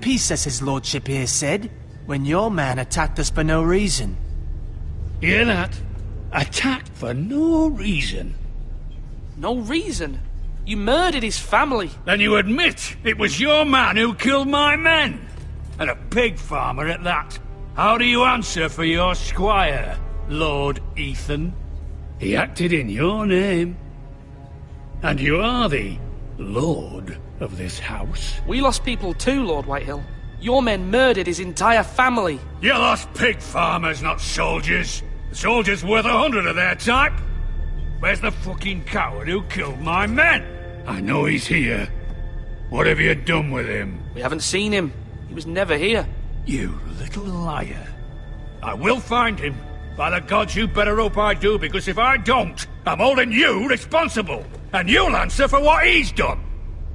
peace, as his lordship here said, when your man attacked us for no reason. Hear that? Attacked for no reason. No reason? You murdered his family. Then you admit it was your man who killed my men. And a pig farmer at that. How do you answer for your squire, Lord Ethan? He acted in your name. And you are the lord of this house. We lost people too, Lord Whitehill. Your men murdered his entire family. You lost pig farmers, not soldiers. The soldiers worth 100 of their type. Where's the fucking coward who killed my men? I know he's here. What have you done with him? We haven't seen him. He was never here. You little liar. I will find him. By the gods, you better hope I do, because if I don't, I'm holding you responsible. And you'll answer for what he's done.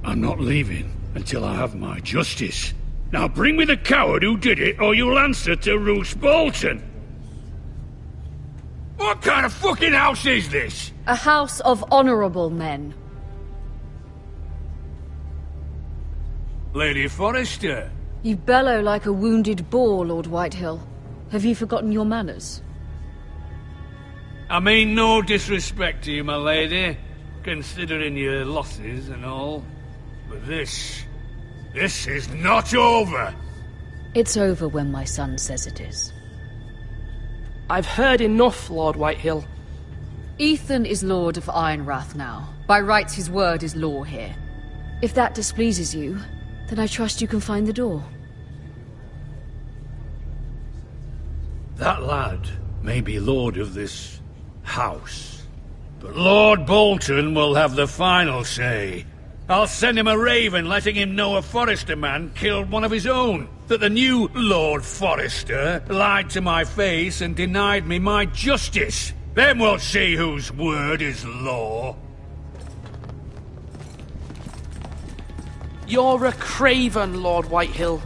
I'm not leaving until I have my justice. Now bring me the coward who did it, or you'll answer to Roose Bolton. What kind of fucking house is this? A house of honorable men. Lady Forrester. You bellow like a wounded boar, Lord Whitehill. Have you forgotten your manners? I mean no disrespect to you, my lady, considering your losses and all. But this is not over. It's over when my son says it is. I've heard enough, Lord Whitehill. Ethan is Lord of Ironrath now. By rights, his word is law here. If that displeases you, then I trust you can find the door. That lad may be lord of this house, but Lord Bolton will have the final say. I'll send him a raven letting him know a Forrester man killed one of his own. That the new Lord Forrester lied to my face and denied me my justice. Then we'll see whose word is law. You're a craven, Lord Whitehill.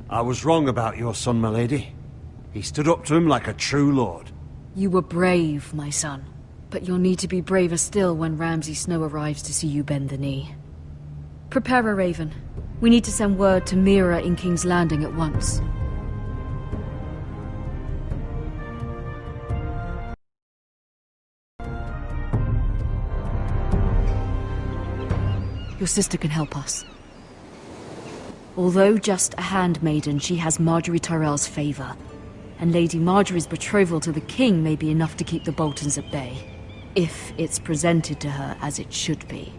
I was wrong about your son, my lady. He stood up to him like a true lord. You were brave, my son. But you'll need to be braver still when Ramsay Snow arrives to see you bend the knee. Prepare a raven. We need to send word to Mira in King's Landing at once. Your sister can help us. Although just a handmaiden, she has Marjorie Tyrell's favor. And Lady Marjorie's betrothal to the king may be enough to keep the Boltons at bay. If it's presented to her as it should be.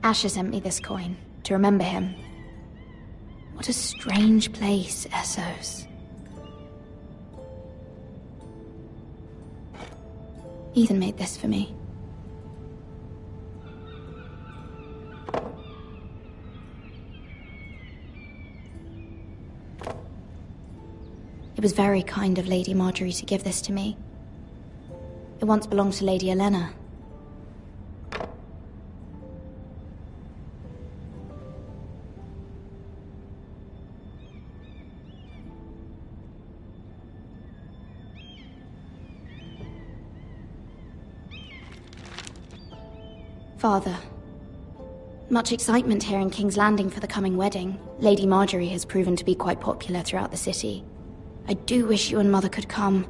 Asher sent me this coin, to remember him. What a strange place, Essos. Ethan made this for me. It was very kind of Lady Marjorie to give this to me. It once belonged to Lady Olenna. Father, much excitement here in King's Landing for the coming wedding. Lady Marjorie has proven to be quite popular throughout the city. I do wish you and Mother could come,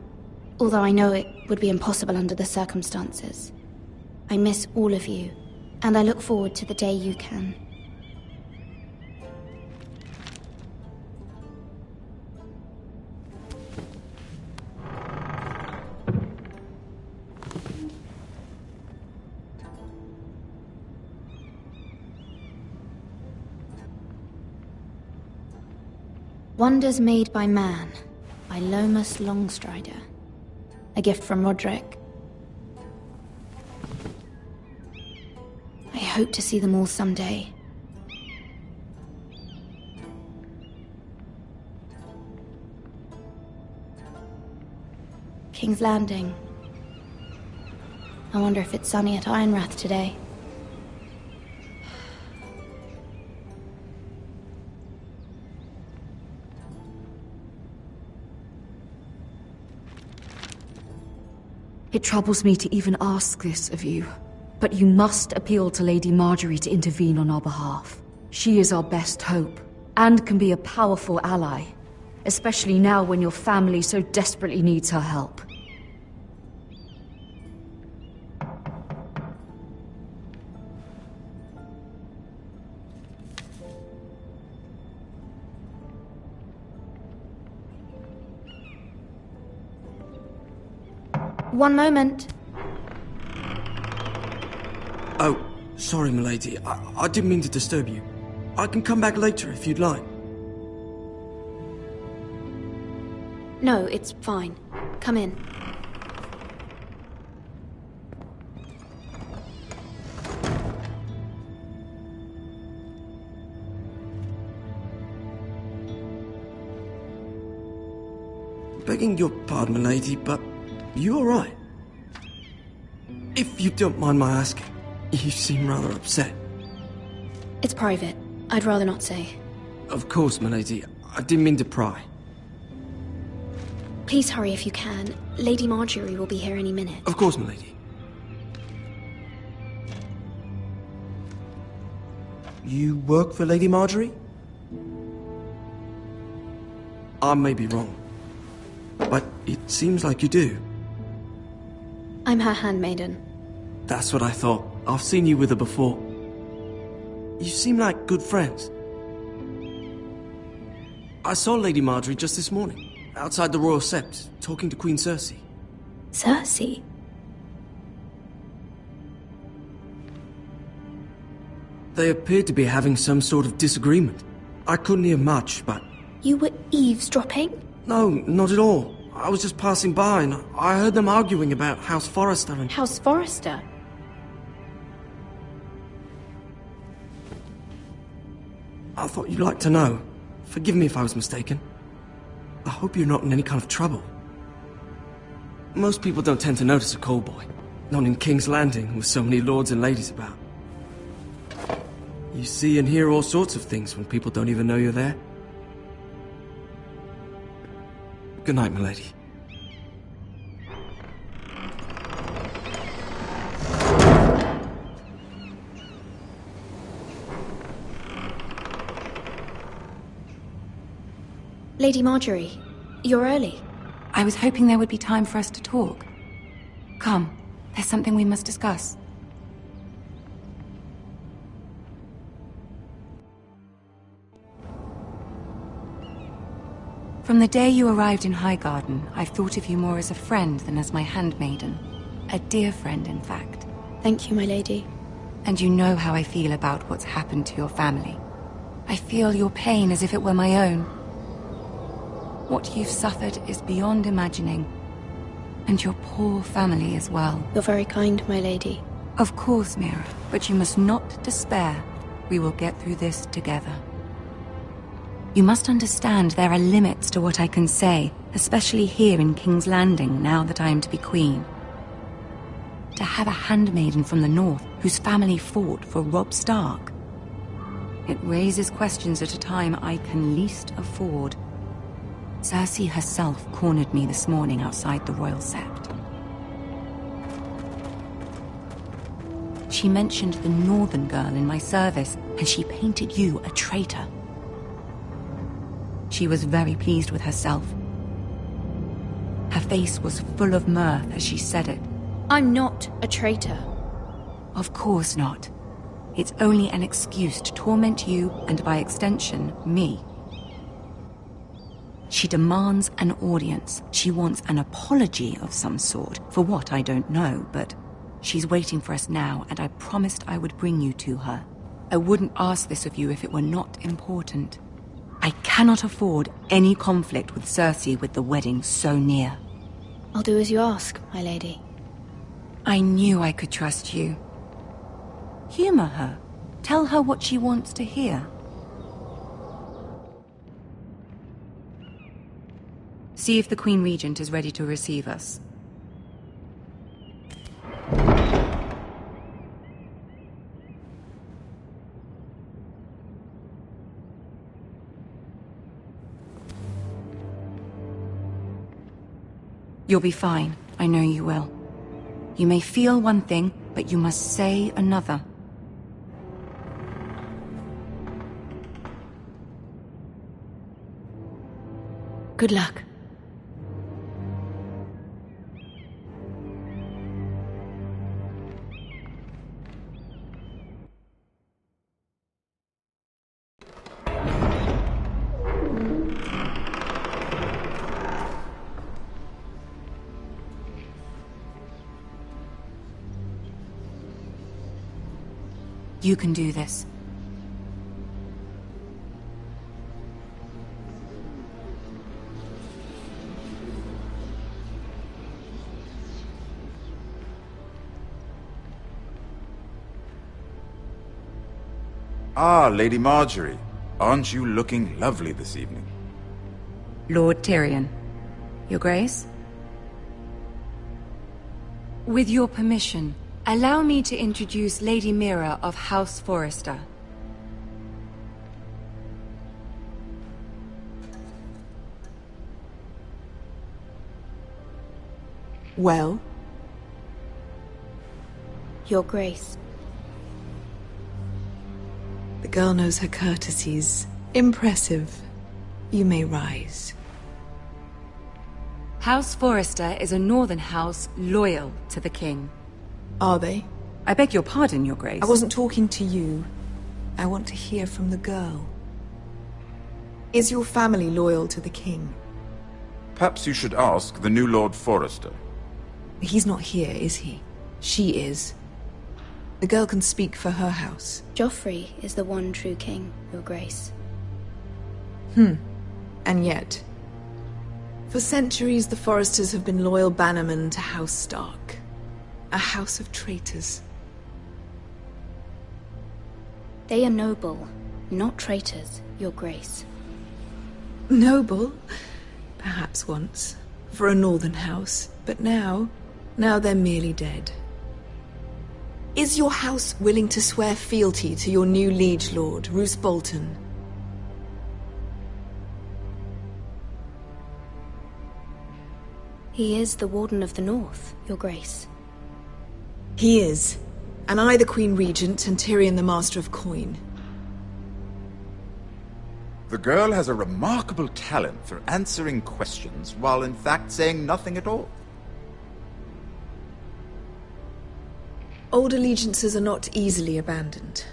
although I know it would be impossible under the circumstances. I miss all of you, and I look forward to the day you can. Wonders Made by Man, by Lomas Longstrider. A gift from Roderick. hope to see them all someday. King's Landing. I wonder if it's sunny at Ironrath today. It troubles me to even ask this of you, but you must appeal to Lady Marjorie to intervene on our behalf. She is our best hope, and can be a powerful ally, especially now when your family so desperately needs her help. One moment. Oh, sorry, milady. I didn't mean to disturb you. I can come back later if you'd like. No, it's fine. Come in. Begging your pardon, milady, but you alright? If you don't mind my asking, you seem rather upset. It's private. I'd rather not say. Of course, milady. I didn't mean to pry. Please hurry if you can. Lady Marjorie will be here any minute. Of course, milady. You work for Lady Marjorie? I may be wrong, but it seems like you do. I'm her handmaiden. That's what I thought. I've seen you with her before. You seem like good friends. I saw Lady Marjorie just this morning, outside the Royal Sept, talking to Queen Cersei. Cersei? They appeared to be having some sort of disagreement. I couldn't hear much, but... You were eavesdropping? No, not at all. I was just passing by and I heard them arguing about House Forrester and... House Forrester? I thought you'd like to know. Forgive me if I was mistaken. I hope you're not in any kind of trouble. Most people don't tend to notice a callboy. Not in King's Landing, with so many lords and ladies about. You see and hear all sorts of things when people don't even know you're there. Good night, milady. Lady Marjorie, you're early. I was hoping there would be time for us to talk. Come, there's something we must discuss. From the day you arrived in Highgarden, I've thought of you more as a friend than as my handmaiden. A dear friend, in fact. Thank you, my lady. And you know how I feel about what's happened to your family. I feel your pain as if it were my own. What you've suffered is beyond imagining. And your poor family as well. You're very kind, my lady. Of course, Mira, but you must not despair. We will get through this together. You must understand there are limits to what I can say, especially here in King's Landing, now that I am to be queen. To have a handmaiden from the north whose family fought for Robb Stark. It raises questions at a time I can least afford. Cersei herself cornered me this morning outside the Royal Sept. She mentioned the northern girl in my service, and she painted you a traitor. She was very pleased with herself. Her face was full of mirth as she said it. I'm not a traitor. Of course not. It's only an excuse to torment you, and by extension, me. She demands an audience. She wants an apology of some sort, for what I don't know, but she's waiting for us now, and I promised I would bring you to her. I wouldn't ask this of you if it were not important. I cannot afford any conflict with Cersei with the wedding so near. I'll do as you ask, my lady. I knew I could trust you. Humor her. Tell her what she wants to hear. See if the Queen Regent is ready to receive us. You'll be fine. I know you will. You may feel one thing, but you must say another. Good luck. You can do this. Ah, Lady Marjorie. Aren't you looking lovely this evening? Lord Tyrion. Your Grace? With your permission, allow me to introduce Lady Mira of House Forrester. Well? Your Grace. The girl knows her courtesies. Impressive. You may rise. House Forrester is a northern house loyal to the king. Are they? I beg your pardon, Your Grace. I wasn't talking to you. I want to hear from the girl. Is your family loyal to the king? Perhaps you should ask the new Lord Forrester. He's not here, is he? She is. The girl can speak for her house. Joffrey is the one true king, Your Grace. And yet, for centuries the Forresters have been loyal bannermen to House Stark. A house of traitors. They are noble, not traitors, Your Grace. Noble? Perhaps once. For a northern house. But now they're merely dead. Is your house willing to swear fealty to your new liege lord, Roose Bolton? He is the Warden of the North, Your Grace. He is. And I the Queen Regent and Tyrion the Master of Coin. The girl has a remarkable talent for answering questions while in fact saying nothing at all. Old allegiances are not easily abandoned.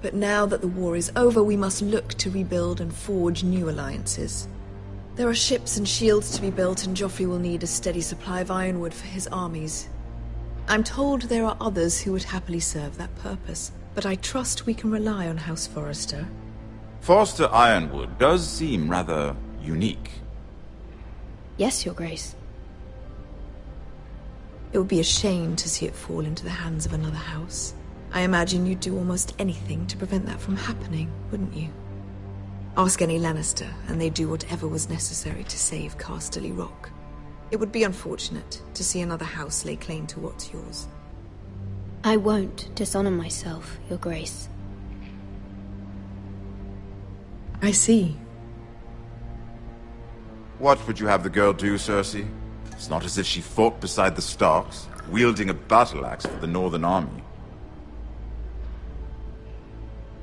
But now that the war is over, we must look to rebuild and forge new alliances. There are ships and shields to be built, and Joffrey will need a steady supply of ironwood for his armies. I'm told there are others who would happily serve that purpose, but I trust we can rely on House Forrester. Forster Ironwood does seem rather unique. Yes, Your Grace. It would be a shame to see it fall into the hands of another house. I imagine you'd do almost anything to prevent that from happening, wouldn't you? Ask any Lannister, and they'd do whatever was necessary to save Casterly Rock. It would be unfortunate to see another house lay claim to what's yours. I won't dishonor myself, Your Grace. I see. What would you have the girl do, Cersei? It's not as if she fought beside the Starks, wielding a battle axe for the Northern Army.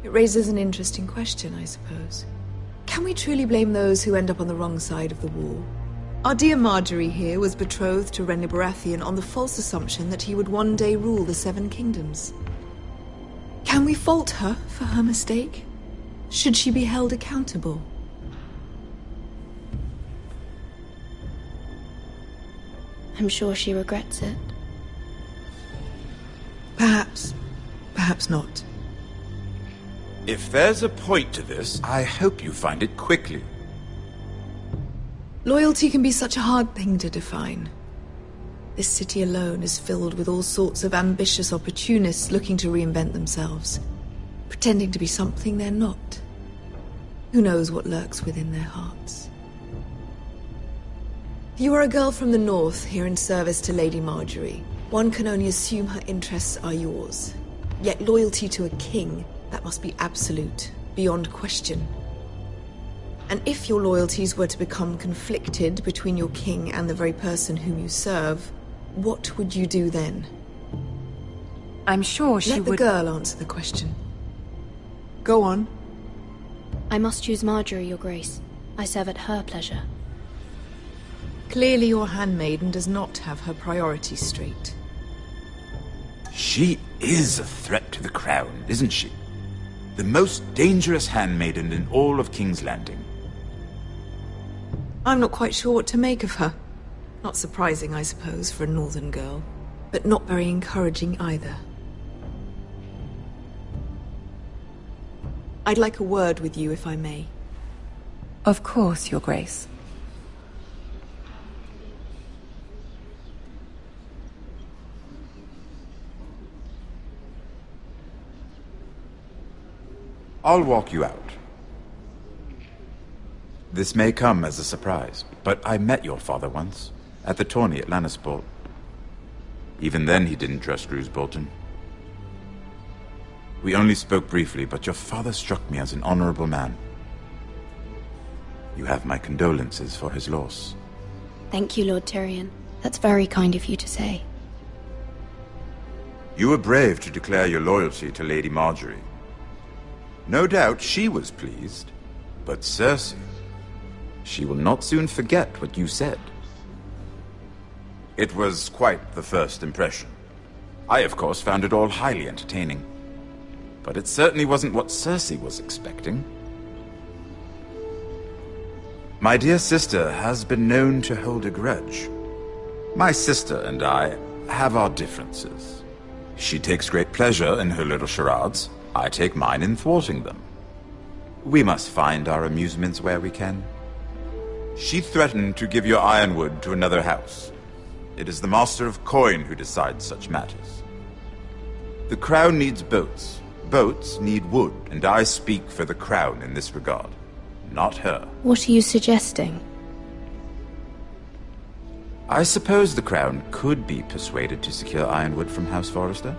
It raises an interesting question, I suppose. Can we truly blame those who end up on the wrong side of the war? Our dear Marjorie here was betrothed to Renly Baratheon on the false assumption that he would one day rule the Seven Kingdoms. Can we fault her for her mistake? Should she be held accountable? I'm sure she regrets it. Perhaps. Perhaps not. If there's a point to this, I hope you find it quickly. Loyalty can be such a hard thing to define. This city alone is filled with all sorts of ambitious opportunists looking to reinvent themselves, pretending to be something they're not. Who knows what lurks within their hearts? You are a girl from the north, here in service to Lady Marjorie. One can only assume her interests are yours. Yet loyalty to a king, that must be absolute, beyond question. And if your loyalties were to become conflicted between your king and the very person whom you serve, what would you do then? I'm sure she would... Let the girl answer the question. Go on. I must choose Marjorie, Your Grace. I serve at her pleasure. Clearly your handmaiden does not have her priorities straight. She is a threat to the crown, isn't she? The most dangerous handmaiden in all of King's Landing. I'm not quite sure what to make of her. Not surprising, I suppose, for a northern girl, but not very encouraging either. I'd like a word with you, if I may. Of course, Your Grace. I'll walk you out. This may come as a surprise, but I met your father once, at the tourney at Lannisport. Even then he didn't trust Roose Bolton. We only spoke briefly, but your father struck me as an honorable man. You have my condolences for his loss. Thank you, Lord Tyrion. That's very kind of you to say. You were brave to declare your loyalty to Lady Marjorie. No doubt she was pleased, but Cersei, she will not soon forget what you said. It was quite the first impression. I, of course, found it all highly entertaining. But it certainly wasn't what Cersei was expecting. My dear sister has been known to hold a grudge. My sister and I have our differences. She takes great pleasure in her little charades. I take mine in thwarting them. We must find our amusements where we can. She threatened to give your ironwood to another house. It is the Master of Coin who decides such matters. The Crown needs boats. Boats need wood, and I speak for the Crown in this regard, not her. What are you suggesting? I suppose the Crown could be persuaded to secure ironwood from House Forrester.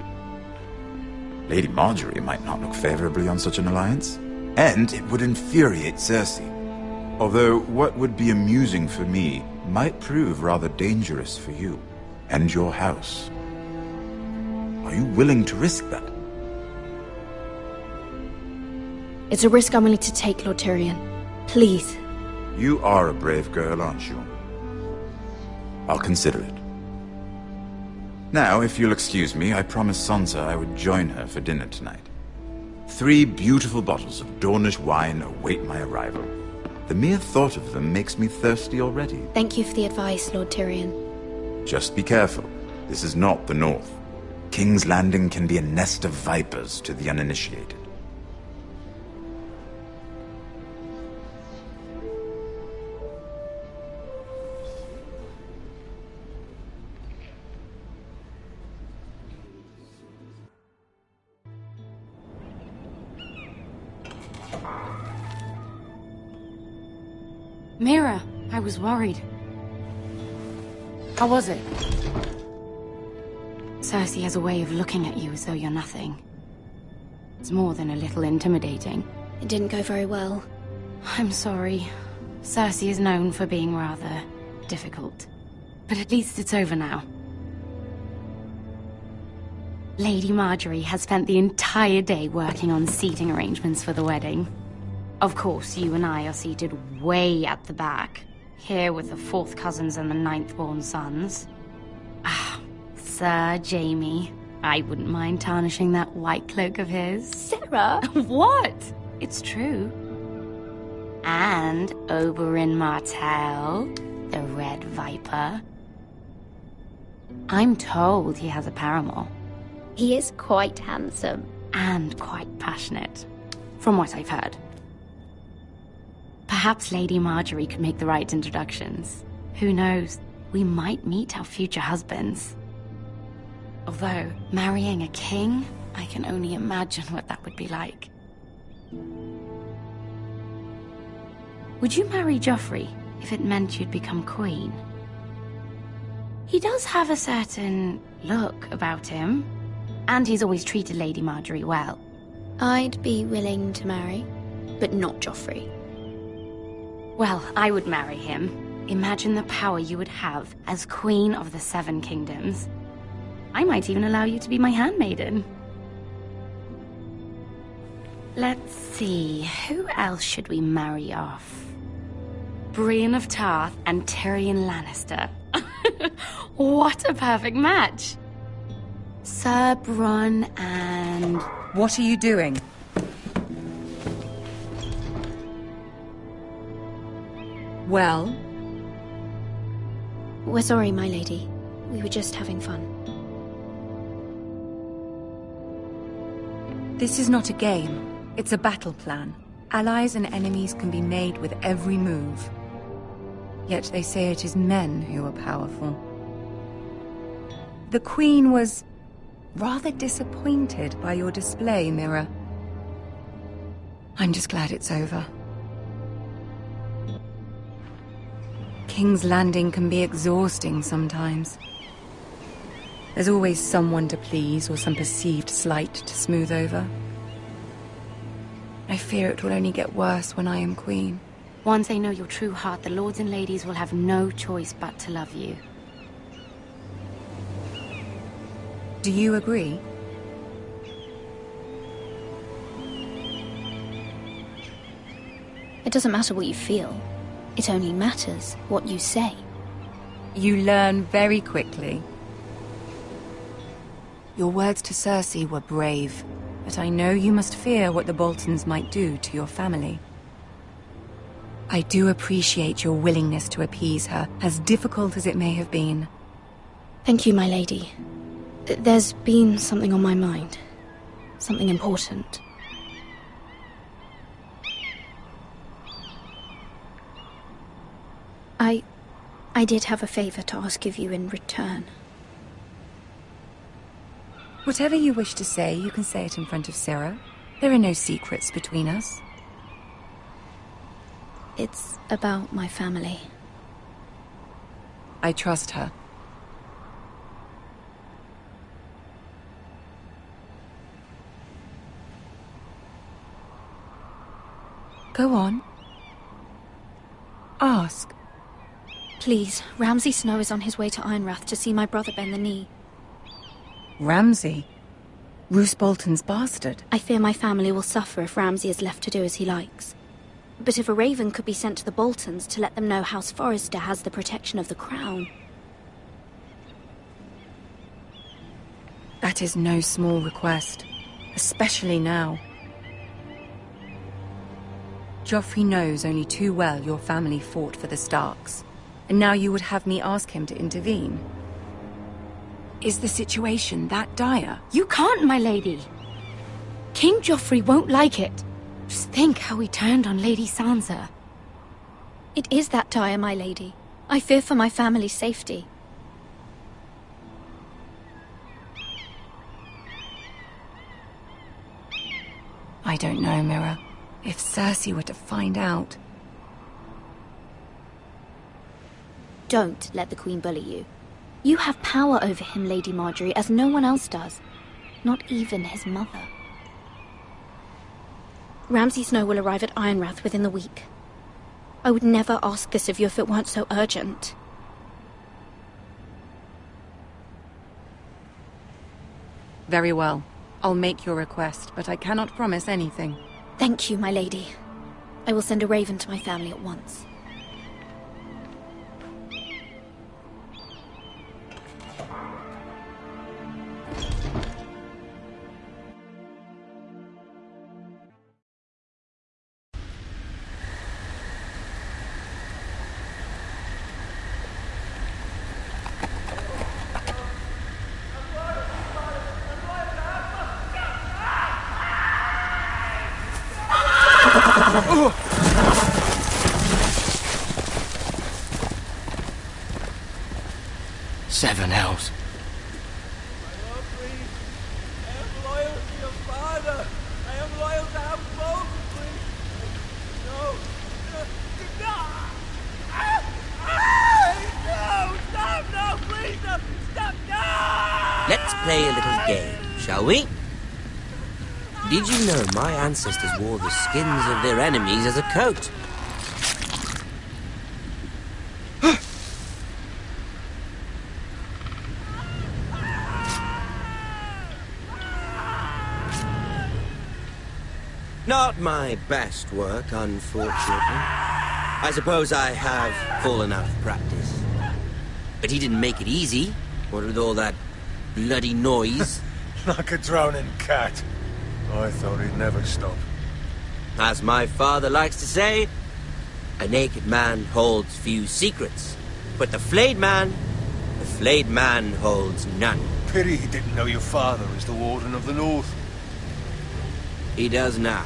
Lady Marjorie might not look favorably on such an alliance, and it would infuriate Cersei. Although what would be amusing for me might prove rather dangerous for you and your house. Are you willing to risk that? It's a risk I'm willing to take, Lord Tyrion. Please. You are a brave girl, aren't you? I'll consider it. Now, if you'll excuse me, I promised Sansa I would join her for dinner tonight. 3 beautiful bottles of Dornish wine await my arrival. The mere thought of them makes me thirsty already. Thank you for the advice, Lord Tyrion. Just be careful. This is not the North. King's Landing can be a nest of vipers to the uninitiated. Mira, I was worried. How was it? Cersei has a way of looking at you as though you're nothing. It's more than a little intimidating. It didn't go very well. I'm sorry. Cersei is known for being rather difficult. But at least it's over now. Lady Marjorie has spent the entire day working on seating arrangements for the wedding. Of course, you and I are seated way at the back, here with the 4th cousins and the 9th-born sons. Ah, Sir Jaime. I wouldn't mind tarnishing that white cloak of his. Sarah! What? It's true. And Oberyn Martell, the Red Viper. I'm told he has a paramour. He is quite handsome. And quite passionate, from what I've heard. Perhaps Lady Marjorie could make the right introductions. Who knows? we might meet our future husbands. Although, marrying a king, I can only imagine what that would be like. Would you marry Joffrey if it meant you'd become queen? He does have a certain look about him, and he's always treated Lady Marjorie well. I'd be willing to marry, but not Joffrey. Well, I would marry him. Imagine the power you would have as Queen of the Seven Kingdoms. I might even allow you to be my handmaiden. Let's see, who else should we marry off? Brienne of Tarth and Tyrion Lannister. What a perfect match! Sir Bronn and... What are you doing? Well? We're sorry, my lady. We were just having fun. This is not a game. It's a battle plan. Allies and enemies can be made with every move. Yet they say it is men who are powerful. The Queen was rather disappointed by your display, Mira. I'm just glad it's over. King's Landing can be exhausting sometimes. There's always someone to please or some perceived slight to smooth over. I fear it will only get worse when I am queen. Once they know your true heart, the lords and ladies will have no choice but to love you. Do you agree? It doesn't matter what you feel. It only matters what you say. You learn very quickly. Your words to Cersei were brave, but I know you must fear what the Boltons might do to your family. I do appreciate your willingness to appease her, as difficult as it may have been. Thank you, my lady. There's been something on my mind. Something important. I did have a favor to ask of you in return. Whatever you wish to say, you can say it in front of Sarah. There are no secrets between us. It's about my family. I trust her. Go on. Ask. Please, Ramsay Snow is on his way to Ironrath to see my brother bend the knee. Ramsay? Roose Bolton's bastard? I fear my family will suffer if Ramsay is left to do as he likes. But if a raven could be sent to the Boltons to let them know House Forrester has the protection of the crown... That is no small request, especially now. Joffrey knows only too well your family fought for the Starks, and now you would have me ask him to intervene. Is the situation that dire? You can't, my lady! King Joffrey won't like it. Just think how he turned on Lady Sansa. It is that dire, my lady. I fear for my family's safety. I don't know, Mira. If Cersei were to find out... Don't let the Queen bully you. You have power over him, Lady Marjorie, as no one else does. Not even his mother. Ramsay Snow will arrive at Ironrath within the week. I would never ask this of you if it weren't so urgent. Very well. I'll make your request, but I cannot promise anything. Thank you, my lady. I will send a raven to my family at once. Seven hells. Let's play a little game, shall we? Did you know my ancestors wore the skins of their enemies as a coat? Not my best work, unfortunately. I suppose I have fallen out of practice. But he didn't make it easy, what with all that bloody noise. Like a drowning cat. I thought he'd never stop. As my father likes to say, a naked man holds few secrets. But the flayed man holds none. Pity he didn't know your father is the Warden of the North. He does now.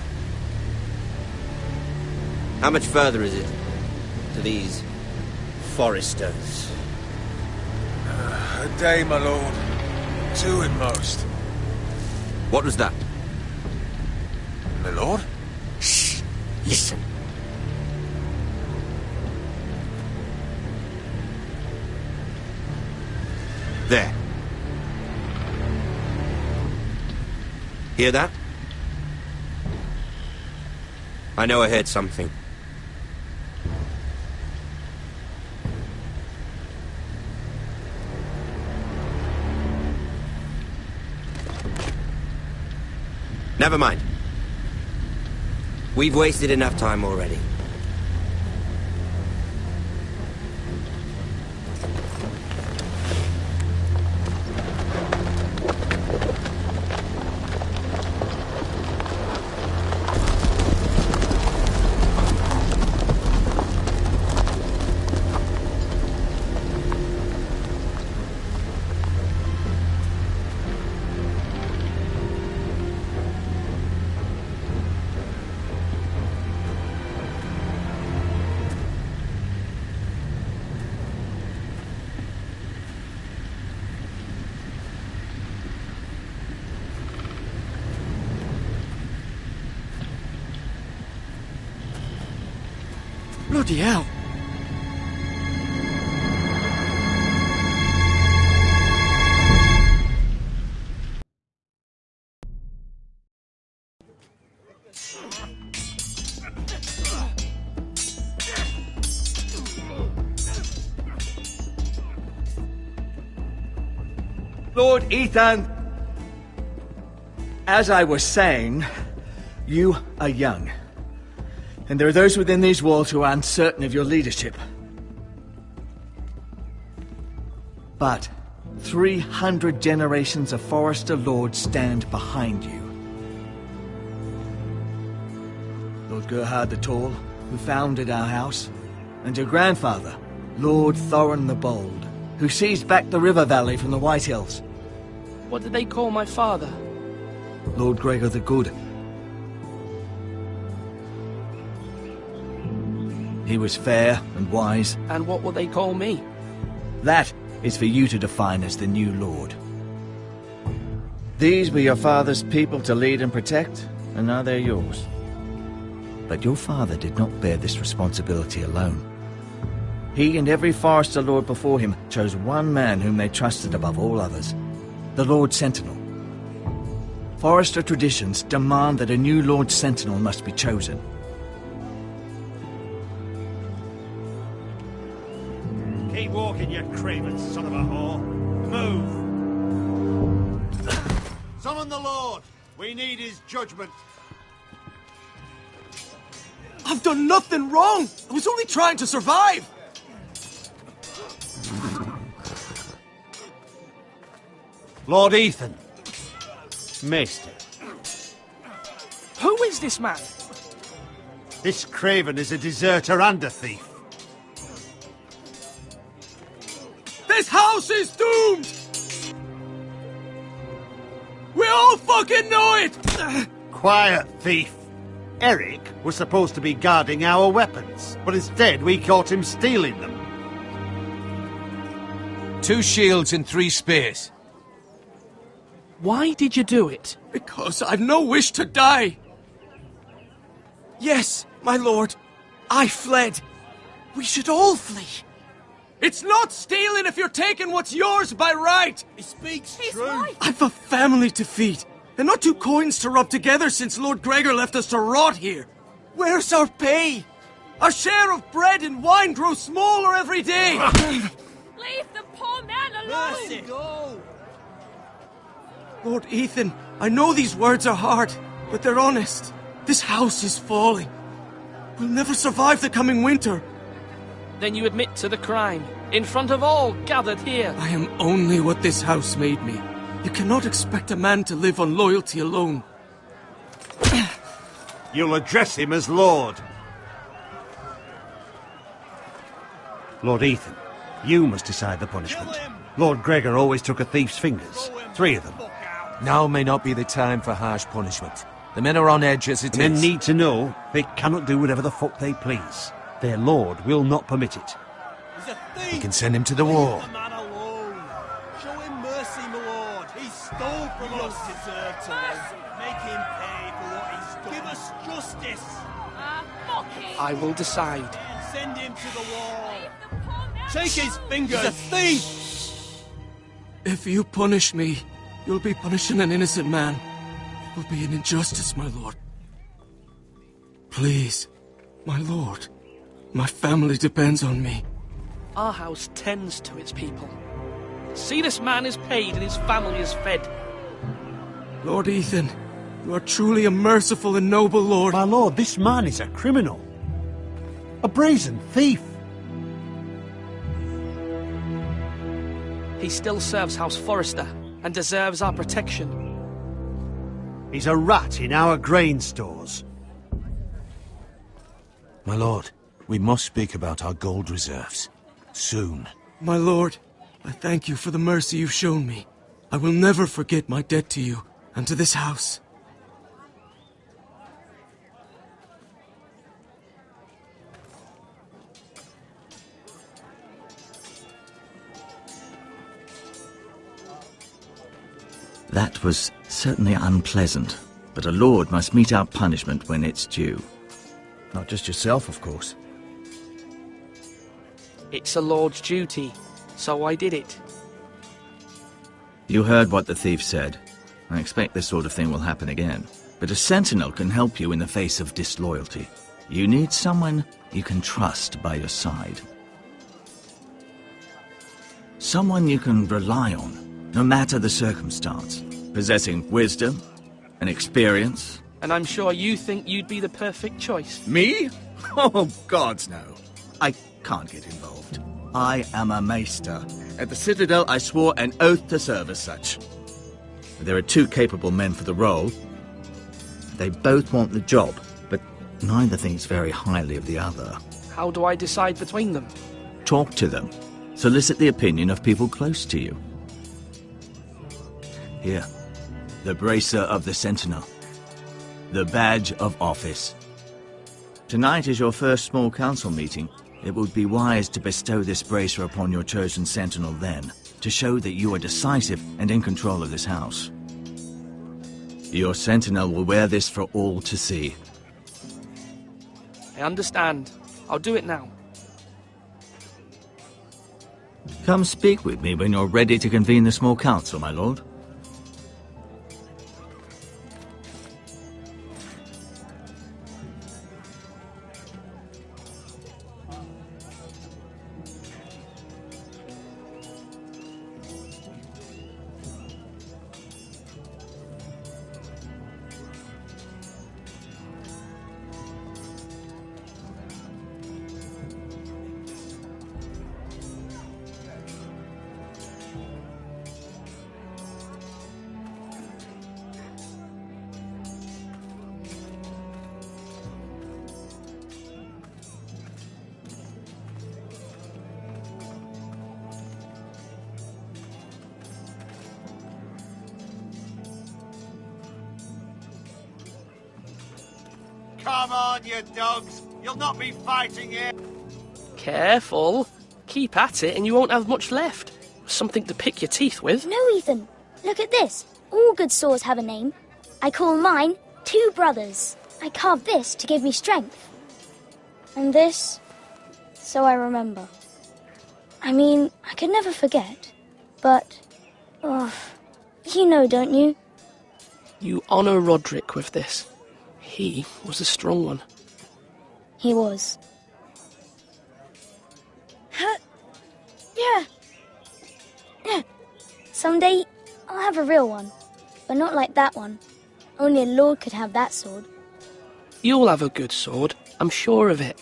How much further is it to these foresters? A day, my lord. 2 at most. What was that? My lord? Shh! Listen. There. Hear that? I know I heard something. Never mind. We've wasted enough time already. Bloody hell. Lord Ethan, as I was saying, you are young. And there are those within these walls who are uncertain of your leadership. But 300 generations of Forester Lords stand behind you. Lord Gerhard the Tall, who founded our house, and your grandfather, Lord Thorin the Bold, who seized back the river valley from the White Hills. What did they call my father? Lord Gregor the Good. He was fair and wise. And what will they call me? That is for you to define as the new lord. These were your father's people to lead and protect, and now they're yours. But your father did not bear this responsibility alone. He and every Forester Lord before him chose one man whom they trusted above all others, the Lord Sentinel. Forester traditions demand that a new Lord Sentinel must be chosen. Keep walking, you craven son of a whore. Move! Summon the Lord! We need his judgment. I've done nothing wrong! I was only trying to survive! Lord Ethan. Maester. Who is this man? This craven is a deserter and a thief. This house is doomed! We all fucking know it! Quiet, thief. Eric was supposed to be guarding our weapons, but instead we caught him stealing them. 2 shields and 3 spears. Why did you do it? Because I've no wish to die. Yes, my lord. I fled. We should all flee. It's not stealing if you're taking what's yours by right. He speaks He's true. right. I've a family to feed, and not 2 coins to rub together since Lord Gregor left us to rot here. Where's our pay? Our share of bread and wine grows smaller every day. Leave the poor man alone! Go. Lord Ethan, I know these words are hard, but they're honest. This house is falling. We'll never survive the coming winter. Then you admit to the crime, in front of all gathered here. I am only what this house made me. You cannot expect a man to live on loyalty alone. You'll address him as Lord. Lord Ethan, you must decide the punishment. Lord Gregor always took a thief's fingers. 3 of them. Now may not be the time for harsh punishment. The men are on edge as it is. Men need to know they cannot do whatever the fuck they please. Their lord will not permit it. We can send him to the wall. Leave the man alone. Show him mercy, my lord. He stole from us. Deserve to live. Make him pay for what he's done. Give us justice. Fuck him! I will decide. Send him to the wall. Leave the poor man Take his fingers. He's a thief! If you punish me, you'll be punishing an innocent man. It will be an injustice, my lord. Please, my lord. My family depends on me. Our house tends to its people. See, this man is paid and his family is fed. Lord Ethan, you are truly a merciful and noble lord. My lord, this man is a criminal. A brazen thief. He still serves House Forrester and deserves our protection. He's a rat in our grain stores. My lord, we must speak about our gold reserves. Soon. My lord, I thank you for the mercy you've shown me. I will never forget my debt to you and to this house. That was certainly unpleasant, but a lord must mete out punishment when it's due. Not just yourself, of course. It's a lord's duty, so I did it. You heard what the thief said. I expect this sort of thing will happen again. But a sentinel can help you in the face of disloyalty. You need someone you can trust by your side. Someone you can rely on, no matter the circumstance. Possessing wisdom and experience. And I'm sure you think you'd be the perfect choice. Me? Oh, gods no. I can't get involved. I am a maester. At the Citadel, I swore an oath to serve as such. There are 2 capable men for the role. They both want the job, but neither thinks very highly of the other. How do I decide between them? Talk to them. Solicit the opinion of people close to you. Here, the bracer of the Sentinel. The badge of office. Tonight is your first small council meeting. It would be wise to bestow this bracer upon your chosen sentinel then, to show that you are decisive and in control of this house. Your sentinel will wear this for all to see. I understand. I'll do it now. Come speak with me when you're ready to convene the small council, my lord. Come on, you dogs. You'll not be fighting here. Careful. Keep at it and you won't have much left. Something to pick your teeth with. No, Ethan. Look at this. All good swords have a name. I call mine Two Brothers. I carved this to give me strength. And this, so I remember. I mean, I could never forget. But, you know, don't you? You honour Roderick with this. He was a strong one. He was. Yeah. Someday, I'll have a real one. But not like that one. Only a lord could have that sword. You'll have a good sword, I'm sure of it.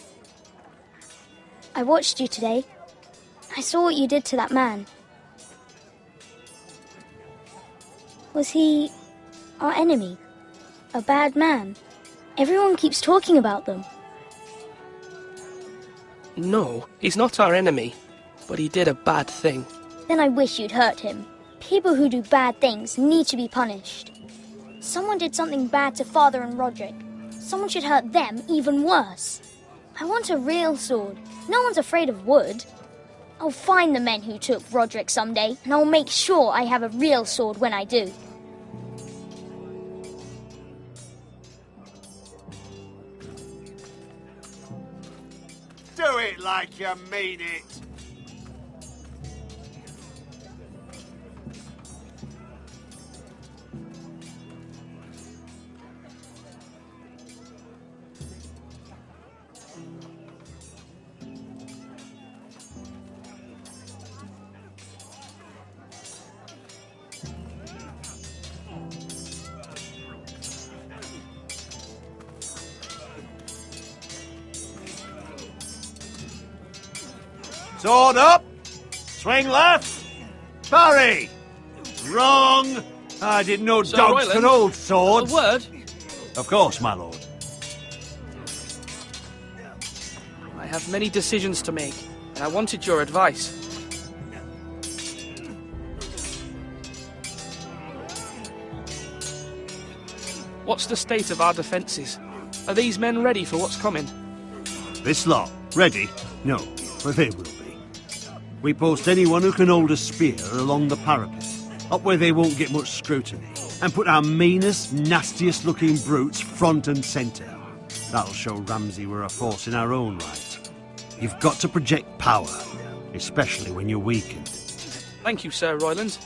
I watched you today. I saw what you did to that man. Was he our enemy? A bad man? Everyone keeps talking about them. No, he's not our enemy, but he did a bad thing. Then I wish you'd hurt him. People who do bad things need to be punished. Someone did something bad to Father and Roderick. Someone should hurt them even worse. I want a real sword. No one's afraid of wood. I'll find the men who took Roderick someday, and I'll make sure I have a real sword when I do. Do it like you mean it. Sword up! Swing left! Barry! Wrong! I didn't know Sir dogs Royland, could hold swords. A word? Of course, my lord. I have many decisions to make, and I wanted your advice. What's the state of our defences? Are these men ready for what's coming? This lot, ready? No, but they will be. We post anyone who can hold a spear along the parapet, up where they won't get much scrutiny, and put our meanest, nastiest looking brutes front and centre. That'll show Ramsay we're a force in our own right. You've got to project power, especially when you're weakened. Thank you, Sir Royland.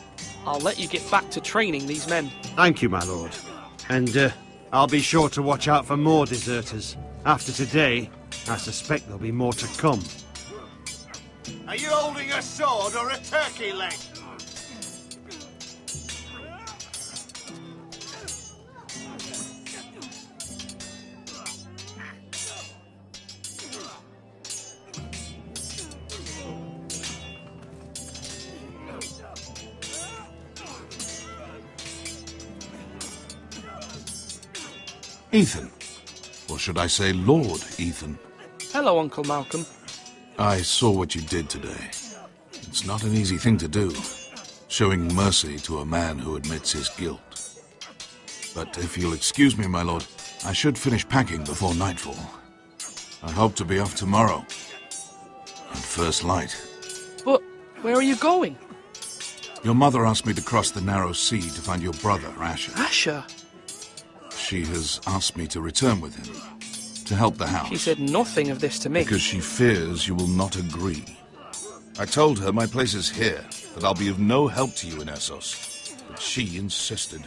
I'll let you get back to training these men. Thank you, my lord. And I'll be sure to watch out for more deserters. After today, I suspect there'll be more to come. Are you holding a sword or a turkey leg? Ethan. Or should I say Lord Ethan? Hello, Uncle Malcolm. I saw what you did today. It's not an easy thing to do, showing mercy to a man who admits his guilt. But if you'll excuse me, my lord, I should finish packing before nightfall. I hope to be off tomorrow. At first light. But where are you going? Your mother asked me to cross the narrow sea to find your brother, Asher. Asher? She has asked me to return with him, to help the house. She said nothing of this to me. Because she fears you will not agree. I told her my place is here, that I'll be of no help to you in Essos. But she insisted.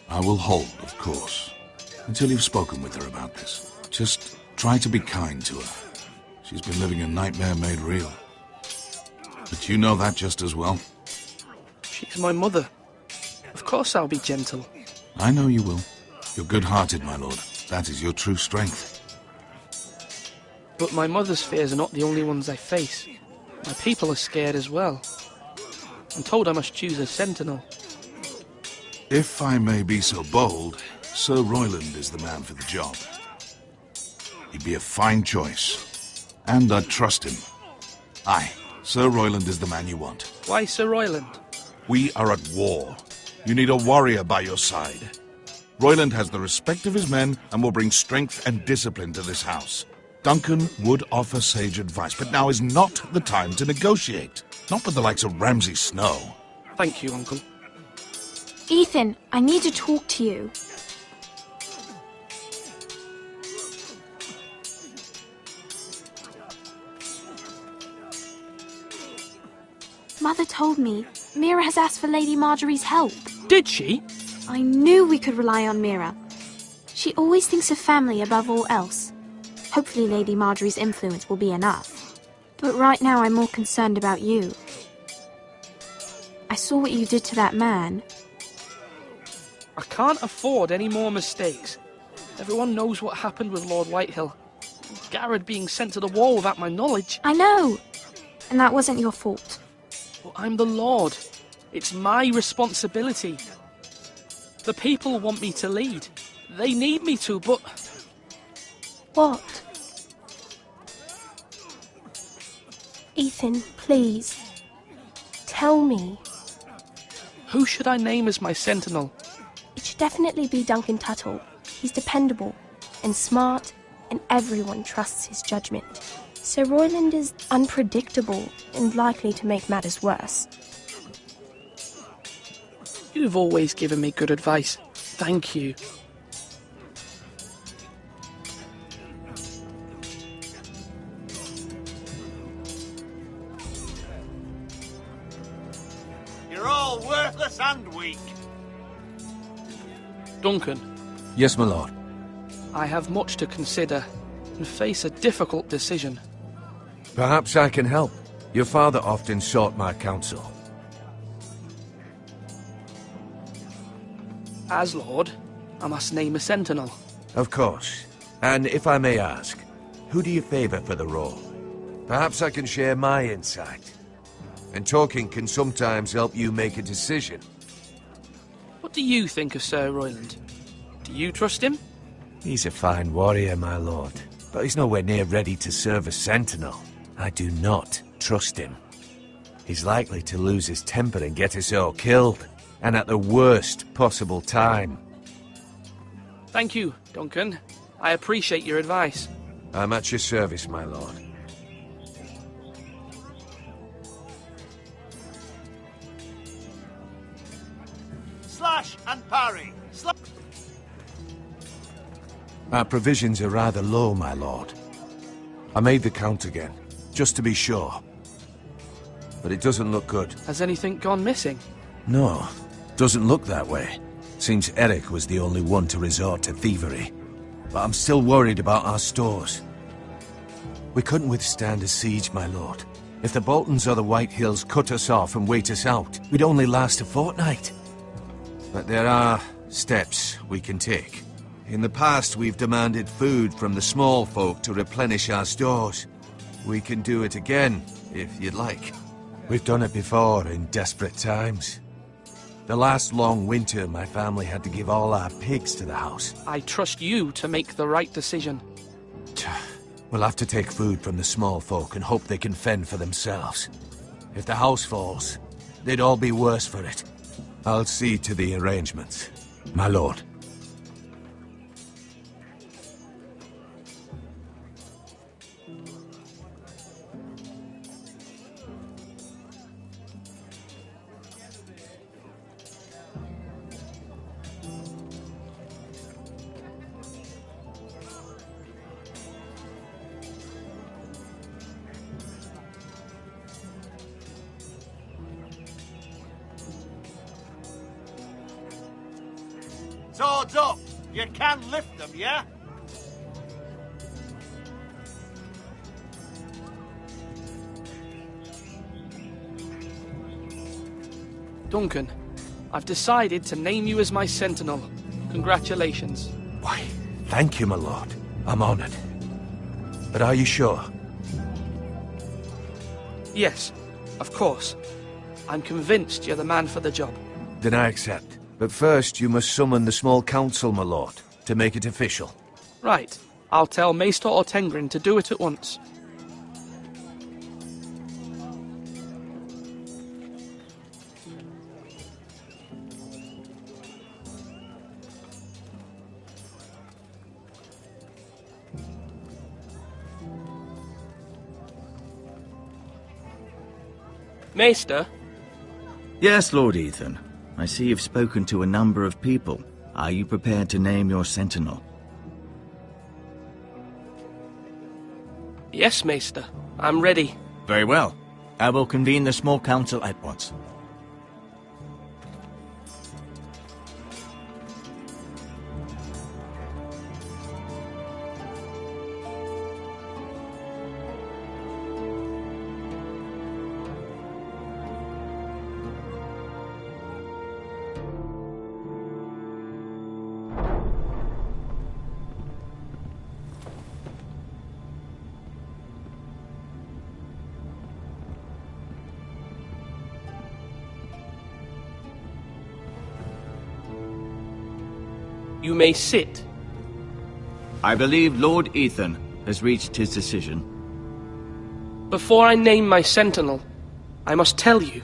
I will hold, of course, until you've spoken with her about this. Just try to be kind to her. She's been living a nightmare made real. But you know that just as well. She's my mother. Of course I'll be gentle. I know you will. You're good-hearted, my lord. That is your true strength. But my mother's fears are not the only ones I face. My people are scared as well. I'm told I must choose a sentinel. If I may be so bold, Sir Royland is the man for the job. He'd be a fine choice. And I'd trust him. Aye, Sir Royland is the man you want. Why Sir Royland? We are at war. You need a warrior by your side. Royland has the respect of his men and will bring strength and discipline to this house. Duncan would offer sage advice, but now is not the time to negotiate. Not with the likes of Ramsay Snow. Thank you, Uncle. Ethan, I need to talk to you. Mother told me Mira has asked for Lady Marjorie's help. Did she? I knew we could rely on Mira. She always thinks of family above all else. Hopefully Lady Marjorie's influence will be enough. But right now I'm more concerned about you. I saw what you did to that man. I can't afford any more mistakes. Everyone knows what happened with Lord Whitehill. Garrett being sent to the wall without my knowledge. I know. And that wasn't your fault. Well, I'm the Lord. It's my responsibility. The people want me to lead. They need me to, but... What? Ethan, please. Tell me. Who should I name as my sentinel? It should definitely be Duncan Tuttle. He's dependable and smart, and everyone trusts his judgment. Sir Royland is unpredictable and likely to make matters worse. You've always given me good advice. Thank you. You're all worthless and weak. Duncan. Yes, my lord. I have much to consider and face a difficult decision. Perhaps I can help. Your father often sought my counsel. As Lord, I must name a sentinel. Of course. And if I may ask, who do you favour for the role? Perhaps I can share my insight. And talking can sometimes help you make a decision. What do you think of Sir Royland? Do you trust him? He's a fine warrior, my lord. But he's nowhere near ready to serve as sentinel. I do not trust him. He's likely to lose his temper and get us all killed. And at the worst possible time. Thank you, Duncan. I appreciate your advice. I'm at your service, my lord. Slash and parry. Our provisions are rather low, my lord. I made the count again, just to be sure. But it doesn't look good. Has anything gone missing? No, doesn't look that way. Seems Eric was the only one to resort to thievery. But I'm still worried about our stores. We couldn't withstand a siege, my lord. If the Boltons or the White Hills cut us off and wait us out, we'd only last a fortnight. But there are steps we can take. In the past, we've demanded food from the small folk to replenish our stores. We can do it again, if you'd like. We've done it before in desperate times. The last long winter, my family had to give all our pigs to the house. I trust you to make the right decision. We'll have to take food from the small folk and hope they can fend for themselves. If the house falls, they'd all be worse for it. I'll see to the arrangements, my lord. Swords up! You can lift them, yeah? Duncan, I've decided to name you as my sentinel. Congratulations. Why, thank you, my lord. I'm honored. But are you sure? Yes, of course. I'm convinced you're the man for the job. Then I accept. But first, you must summon the small council, my lord, to make it official. Right. I'll tell Maester Ortengrin to do it at once. Maester? Yes, Lord Ethan. I see you've spoken to a number of people. Are you prepared to name your sentinel? Yes, Maester. I'm ready. Very well. I will convene the small council at once. You may sit. I believe Lord Ethan has reached his decision. Before I name my sentinel, I must tell you.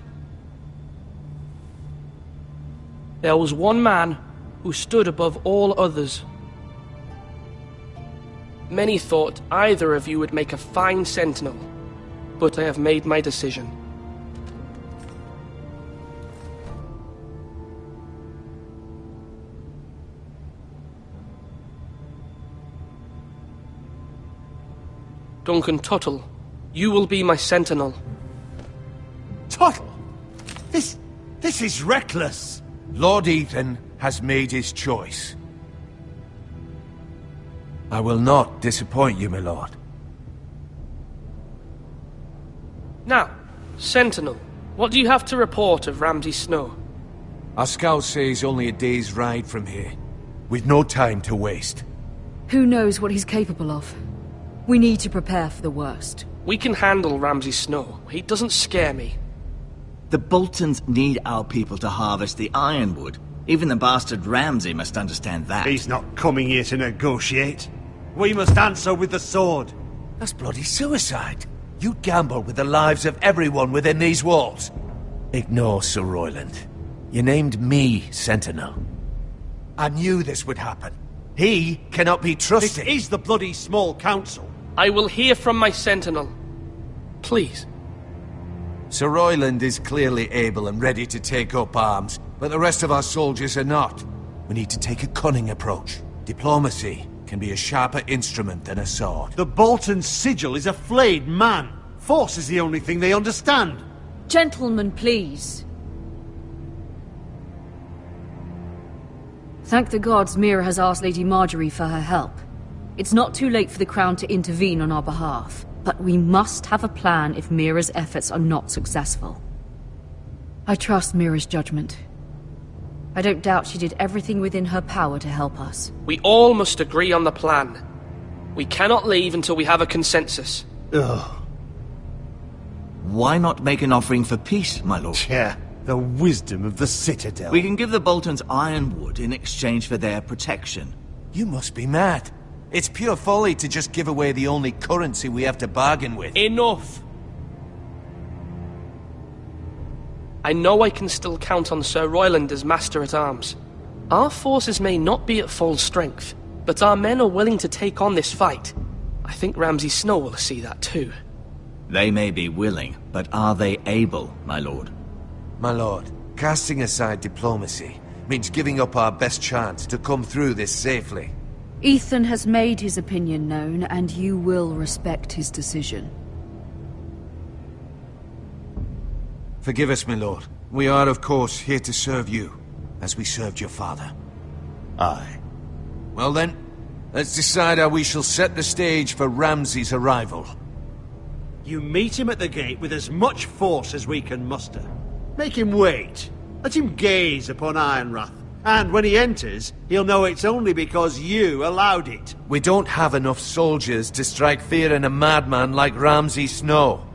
There was one man who stood above all others. Many thought either of you would make a fine sentinel, but I have made my decision. Duncan Tuttle, you will be my sentinel. Tuttle? This is reckless. Lord Ethan has made his choice. I will not disappoint you, my lord. Now, sentinel, what do you have to report of Ramsay Snow? Our scouts say he's only a day's ride from here, with no time to waste. Who knows what he's capable of? We need to prepare for the worst. We can handle Ramsay Snow. He doesn't scare me. The Boltons need our people to harvest the ironwood. Even the bastard Ramsay must understand that. He's not coming here to negotiate. We must answer with the sword. That's bloody suicide. You'd gamble with the lives of everyone within these walls. Ignore Sir Royland. You named me Sentinel. I knew this would happen. He cannot be trusted. This is the bloody small council. I will hear from my sentinel. Please. Sir Royland is clearly able and ready to take up arms, but the rest of our soldiers are not. We need to take a cunning approach. Diplomacy can be a sharper instrument than a sword. The Bolton sigil is a flayed man. Force is the only thing they understand. Gentlemen, please. Thank the gods Mira has asked Lady Marjorie for her help. It's not too late for the Crown to intervene on our behalf, but we must have a plan if Mira's efforts are not successful. I trust Mira's judgment. I don't doubt she did everything within her power to help us. We all must agree on the plan. We cannot leave until we have a consensus. Ugh. Why not make an offering for peace, my lord? Yeah, the wisdom of the Citadel. We can give the Boltons ironwood in exchange for their protection. You must be mad. It's pure folly to just give away the only currency we have to bargain with. Enough! I know I can still count on Sir Royland as Master-at-Arms. Our forces may not be at full strength, but our men are willing to take on this fight. I think Ramsay Snow will see that too. They may be willing, but are they able, my lord? My lord, casting aside diplomacy means giving up our best chance to come through this safely. Ethan has made his opinion known, and you will respect his decision. Forgive us, my lord. We are, of course, here to serve you, as we served your father. Aye. Well then, let's decide how we shall set the stage for Ramsay's arrival. You meet him at the gate with as much force as we can muster. Make him wait. Let him gaze upon Ironrath. And when he enters, he'll know it's only because you allowed it. We don't have enough soldiers to strike fear in a madman like Ramsay Snow.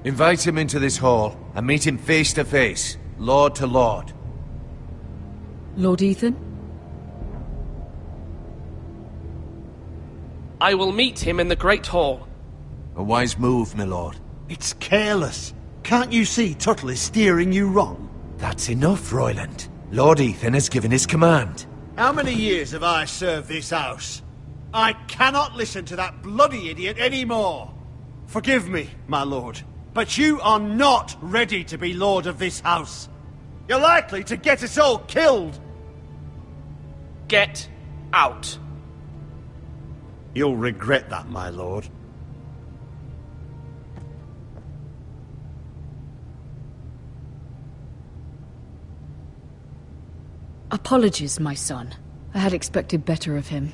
Invite him into this hall and meet him face to face, lord to lord. Lord Ethan? I will meet him in the Great Hall. A wise move, my lord. It's careless. Can't you see Tuttle is steering you wrong? That's enough, Royland. Lord Ethan has given his command. How many years have I served this house? I cannot listen to that bloody idiot anymore. Forgive me, my lord, But you are not ready to be lord of this house. You're likely to get us all killed. Get out. You'll regret that, my lord. Apologies, my son. I had expected better of him.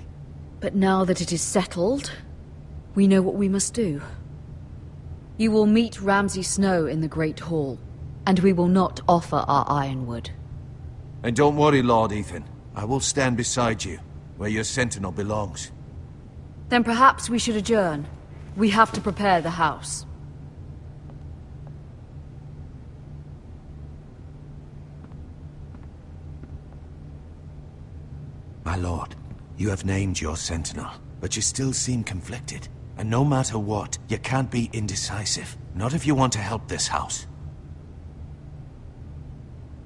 But now that it is settled, we know what we must do. You will meet Ramsay Snow in the Great Hall, and we will not offer our ironwood. And don't worry, Lord Ethan. I will stand beside you, where your sentinel belongs. Then perhaps we should adjourn. We have to prepare the house. My lord, you have named your sentinel, but you still seem conflicted. And no matter what, you can't be indecisive. Not if you want to help this house.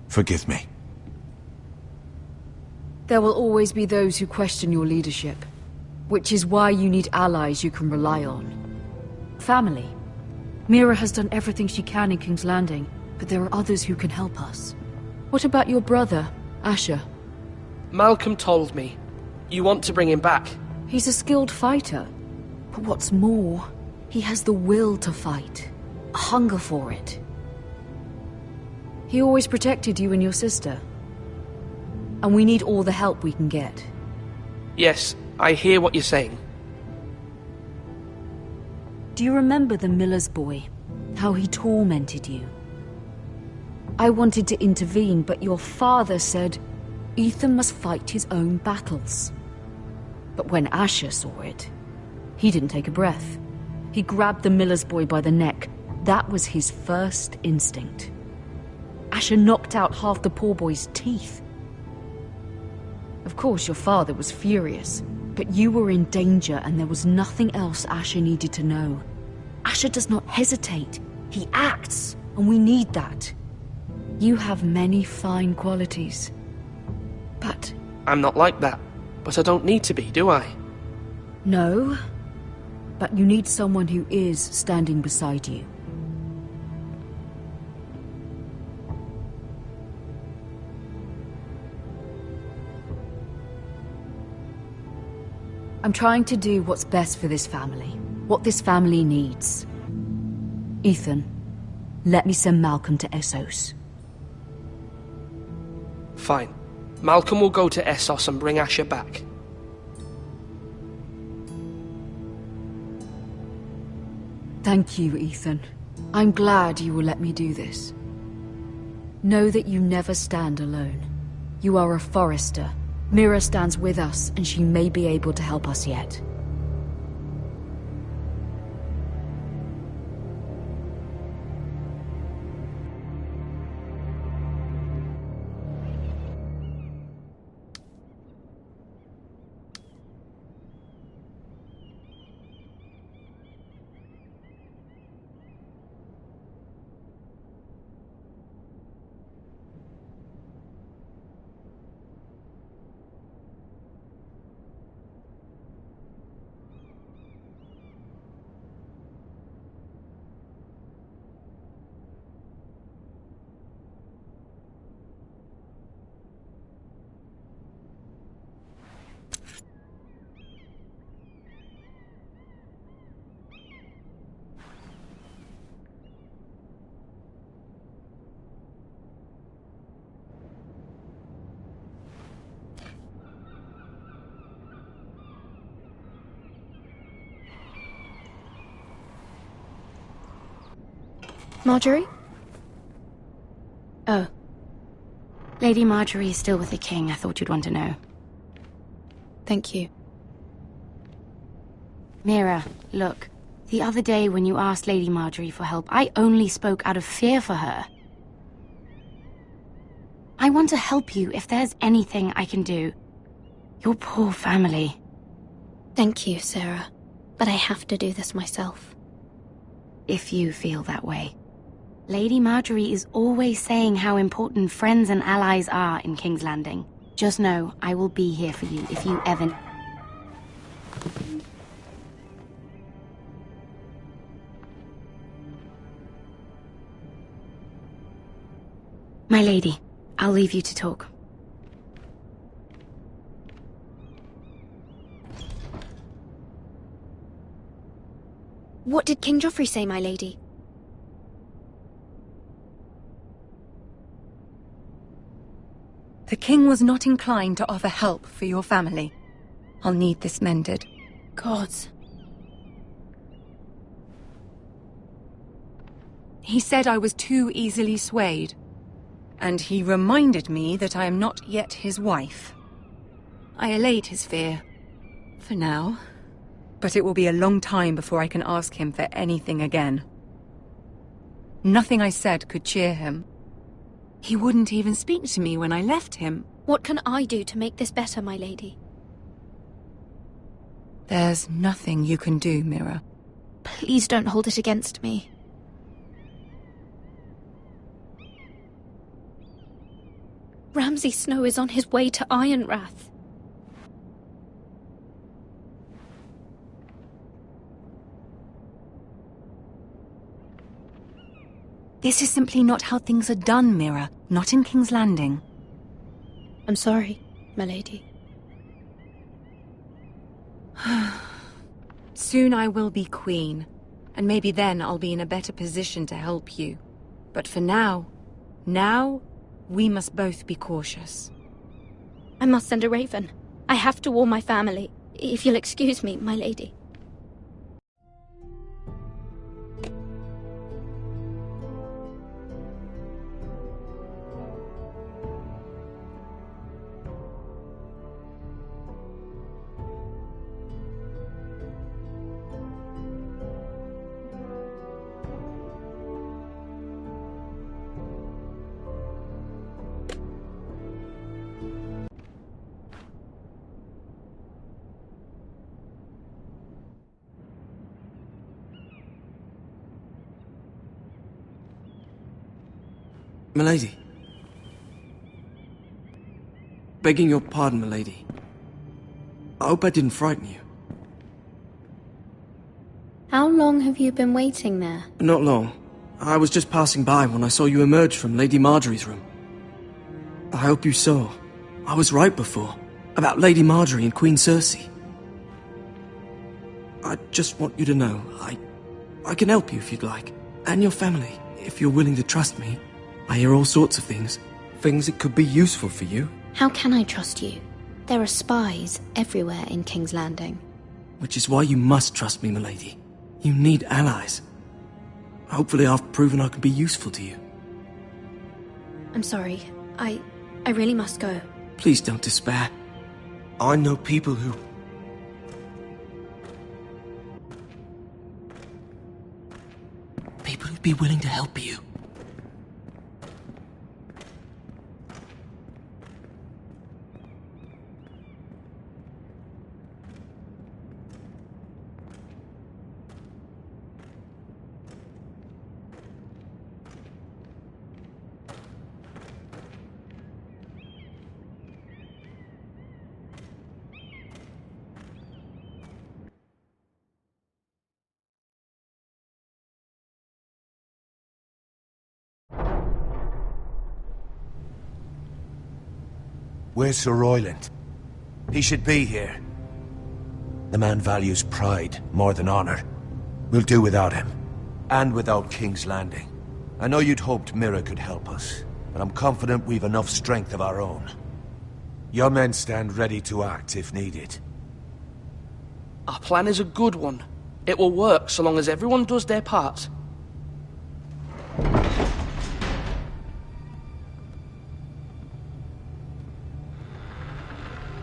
Forgive me. There will always be those who question your leadership, which is why you need allies you can rely on. Family. Mira has done everything she can in King's Landing, but there are others who can help us. What about your brother, Asher? Malcolm told me. You want to bring him back? He's a skilled fighter. But what's more, he has the will to fight. A hunger for it. He always protected you and your sister. And we need all the help we can get. Yes, I hear what you're saying. Do you remember the miller's boy? How he tormented you? I wanted to intervene, but your father said Ethan must fight his own battles. But when Asher saw it, he didn't take a breath. He grabbed the miller's boy by the neck. That was his first instinct. Asher knocked out half the poor boy's teeth. Of course, your father was furious, but you were in danger and there was nothing else Asher needed to know. Asher does not hesitate. He acts, and we need that. You have many fine qualities. But... I'm not like that. But I don't need to be, do I? No. But you need someone who is standing beside you. I'm trying to do what's best for this family. What this family needs. Ethan, let me send Malcolm to Essos. Fine. Malcolm will go to Essos and bring Asher back. Thank you, Ethan. I'm glad you will let me do this. Know that you never stand alone. You are a Forester. Mira stands with us, and she may be able to help us yet. Marjorie? Oh. Lady Marjorie is still with the king. I thought you'd want to know. Thank you. Mira, look. The other day when you asked Lady Marjorie for help, I only spoke out of fear for her. I want to help you if there's anything I can do. Your poor family. Thank you, Sarah. But I have to do this myself. If you feel that way. Lady Marjorie is always saying how important friends and allies are in King's Landing. Just know, I will be here for you if you ever... My lady, I'll leave you to talk. What did King Joffrey say, my lady? The king was not inclined to offer help for your family. I'll need this mended. Gods. He said I was too easily swayed. And he reminded me that I am not yet his wife. I allayed his fear. For now. But it will be a long time before I can ask him for anything again. Nothing I said could cheer him. He wouldn't even speak to me when I left him. What can I do to make this better, my lady? There's nothing you can do, Mira. Please don't hold it against me. Ramsay Snow is on his way to Ironrath. This is simply not how things are done, Mira. Not in King's Landing. I'm sorry, my lady. Soon I will be queen, and maybe then I'll be in a better position to help you. But for now, we must both be cautious. I must send a raven. I have to warn my family. If you'll excuse me, my lady. Milady. Begging your pardon, milady. I hope I didn't frighten you. How long have you been waiting there? Not long. I was just passing by when I saw you emerge from Lady Marjorie's room. I hope you saw. I was right before. About Lady Marjorie and Queen Cersei. I just want you to know, I can help you if you'd like. And your family, if you're willing to trust me. I hear all sorts of things. Things that could be useful for you. How can I trust you? There are spies everywhere in King's Landing. Which is why you must trust me, milady. You need allies. Hopefully I've proven I can be useful to you. I'm sorry. I really must go. Please don't despair. I know people who... People who'd be willing to help you. Where's Sir Royland? He should be here. The man values pride more than honor. We'll do without him. And without King's Landing. I know you'd hoped Mira could help us, but I'm confident we've enough strength of our own. Your men stand ready to act if needed. Our plan is a good one. It will work so long as everyone does their part.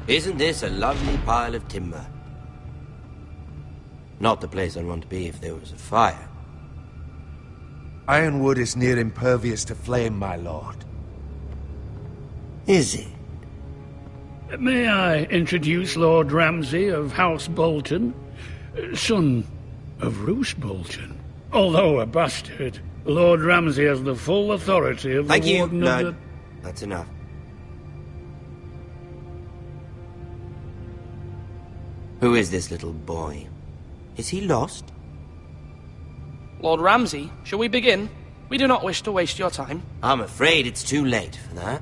Isn't this a lovely pile of timber? Not the place I'd want to be if there was a fire. Ironwood is near impervious to flame, my lord. Is it? May I introduce Lord Ramsay of House Bolton, son of Roose Bolton? Although a bastard, Lord Ramsay has the full authority of Thank the you. Warden No, of the... that's enough. Who is this little boy? Is he lost? Lord Ramsay, shall we begin? We do not wish to waste your time. I'm afraid it's too late for that.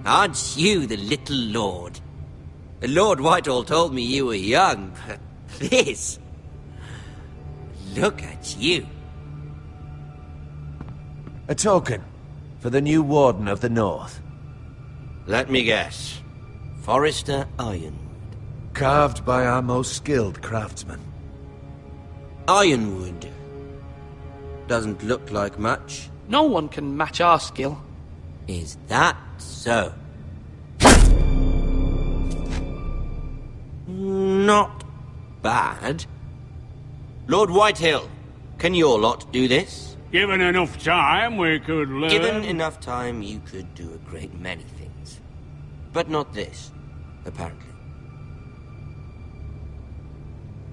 Aren't you the little lord? Lord Whitehall told me you were young, but this... Look at you. A token for the new Warden of the North. Let me guess. Forrester Ironwood. Carved by our most skilled craftsmen. Ironwood. Doesn't look like much. No one can match our skill. Is that so? Not bad. Lord Whitehill, can your lot do this? Given enough time, we could learn... Given enough time, you could do a great many things. But not this, apparently.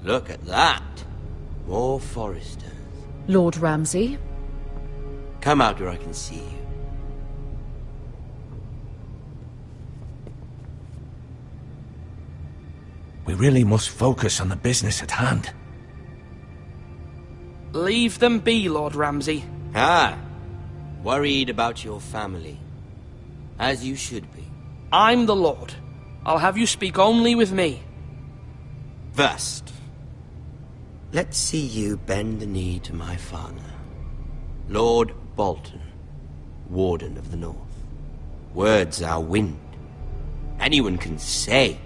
Look at that. More Forresters. Lord Ramsay? Come out where I can see you. We really must focus on the business at hand. Leave them be, Lord Ramsay. Ah, worried about your family. As you should be. I'm the Lord. I'll have you speak only with me. First, let's see you bend the knee to my father, Lord Bolton, Warden of the North. Words are wind. Anyone can say